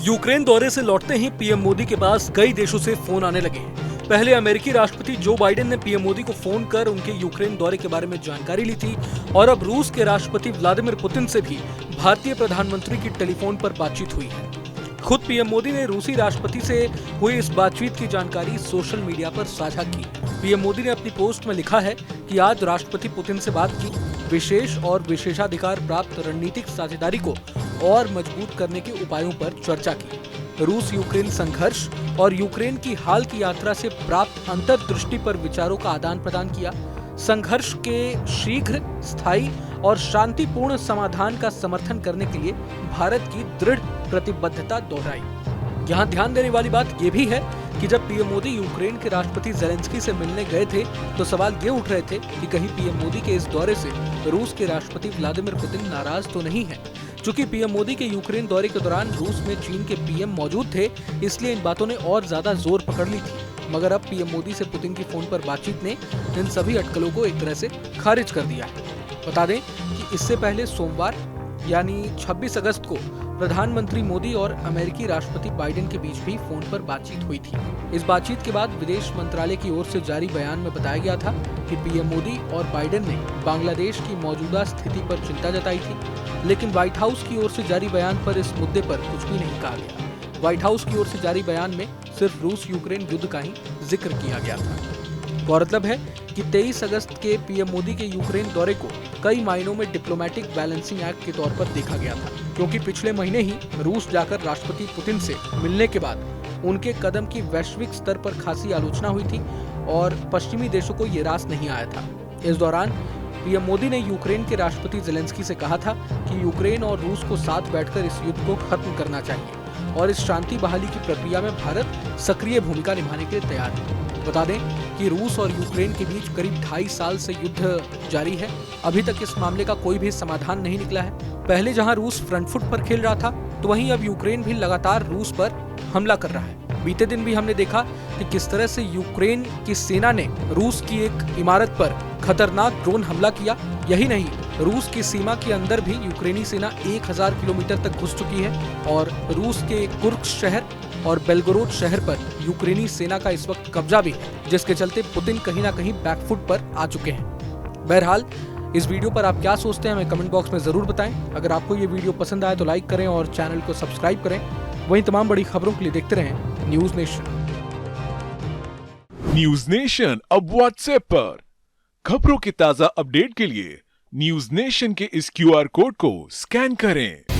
Ukraine दौरे से लौटते ही पीएम मोदी के पास कई देशों से फोन आने लगे हैं। पहले अमेरिकी राष्ट्रपति जो बाइडेन ने पीएम मोदी को फोन कर उनके यूक्रेन दौरे के बारे में जानकारी ली थी और अब रूस के राष्ट्रपति व्लादिमीर पुतिन से भी भारतीय प्रधानमंत्री की टेलीफोन पर बातचीत हुई है। खुद पीएम मोदी ने रूसी राष्ट्रपति से हुई इस बातचीत की जानकारी सोशल मीडिया पर साझा की। पीएम मोदी ने अपनी पोस्ट में लिखा है कि आज राष्ट्रपति पुतिन से बात की, विशेष और विशेषाधिकार प्राप्त रणनीतिक साझेदारी को और मजबूत करने के उपायों पर चर्चा की। रूस यूक्रेन संघर्ष और यूक्रेन की हाल की यात्रा से प्राप्त अंतर्दृष्टि पर विचारों का आदान प्रदान किया। संघर्ष के शीघ्र, स्थायी और शांतिपूर्ण समाधान का समर्थन करने के लिए भारत की दृढ़ प्रतिबद्धता दोहराई। यहाँ ध्यान देने वाली बात यह भी है कि जब पीएम मोदी यूक्रेन के राष्ट्रपति ज़ेलेंस्की से मिलने गए थे तो सवाल ये उठ रहे थे कि कहीं पीएम मोदी के इस दौरे से रूस के राष्ट्रपति व्लादिमीर पुतिन नाराज तो नहीं है। चूंकि पीएम मोदी के यूक्रेन दौरे के दौरान रूस में चीन के पीएम मौजूद थे, इसलिए इन बातों ने और ज्यादा जोर पकड़ ली थी। मगर अब पीएम मोदी से पुतिन की फोन पर बातचीत ने इन सभी अटकलों को एक तरह से खारिज कर दिया है। बता दें कि इससे पहले सोमवार यानी 26 अगस्त को प्रधानमंत्री मोदी और अमेरिकी राष्ट्रपति बाइडेन के बीच भी फोन पर बातचीत हुई थी। इस बातचीत के बाद विदेश मंत्रालय की ओर से जारी बयान में बताया गया था कि पीएम मोदी और बाइडेन ने बांग्लादेश की मौजूदा स्थिति पर चिंता जताई थी, लेकिन व्हाइट हाउस की ओर से जारी बयान पर इस मुद्दे पर कुछ भी नहीं कहा गया। व्हाइट हाउस की ओर से जारी बयान में सिर्फ रूस यूक्रेन युद्ध का ही जिक्र किया गया था। गौरतलब है कि 23 अगस्त के पीएम मोदी के यूक्रेन दौरे को कई मायनों में डिप्लोमेटिक बैलेंसिंग एक्ट के तौर पर देखा गया था, क्योंकि पिछले महीने ही रूस जाकर राष्ट्रपति पुतिन से मिलने के बाद उनके कदम की वैश्विक स्तर पर खासी आलोचना हुई थी और पश्चिमी देशों को ये रास नहीं आया था। इस दौरान पीएम मोदी ने यूक्रेन के राष्ट्रपति ज़ेलेंस्की से कहा था कि यूक्रेन और रूस को साथ बैठकर इस युद्ध को खत्म करना चाहिए और इस शांति बहाली की प्रक्रिया में भारत सक्रिय भूमिका निभाने के लिए तैयार है। बता दें कि रूस और यूक्रेन के बीच करीब 2.5 साल से युद्ध जारी है। अभी तक इस मामले का कोई भी समाधान नहीं निकला है। पहले जहां रूस फ्रंट फुट पर खेल रहा था, तो वहीं अब यूक्रेन भी लगातार रूस पर हमला कर रहा है। बीते दिन भी हमने देखा कि किस तरह से यूक्रेन की सेना ने रूस की एक इमारत पर खतरनाक ड्रोन हमला किया। यही नहीं, रूस की सीमा के अंदर भी यूक्रेनी सेना 1000 किलोमीटर तक घुस चुकी है और रूस के कुर्स्क शहर और बेलगोरोद शहर पर यूक्रेनी सेना का इस वक्त कब्जा भी है, जिसके चलते पुतिन कहीं ना कहीं बैकफुट पर आ चुके हैं। बहरहाल इस वीडियो पर आप क्या सोचते हैं हमें कमेंट बॉक्स में जरूर बताएं। अगर आपको ये वीडियो पसंद आए तो लाइक करें और चैनल को सब्सक्राइब करें। वहीं तमाम बड़ी खबरों के लिए देखते रहें न्यूज नेशन। न्यूज नेशन अब व्हाट्सएप पर खबरों के ताजा अपडेट के लिए न्यूज नेशन के इस QR कोड को स्कैन करें।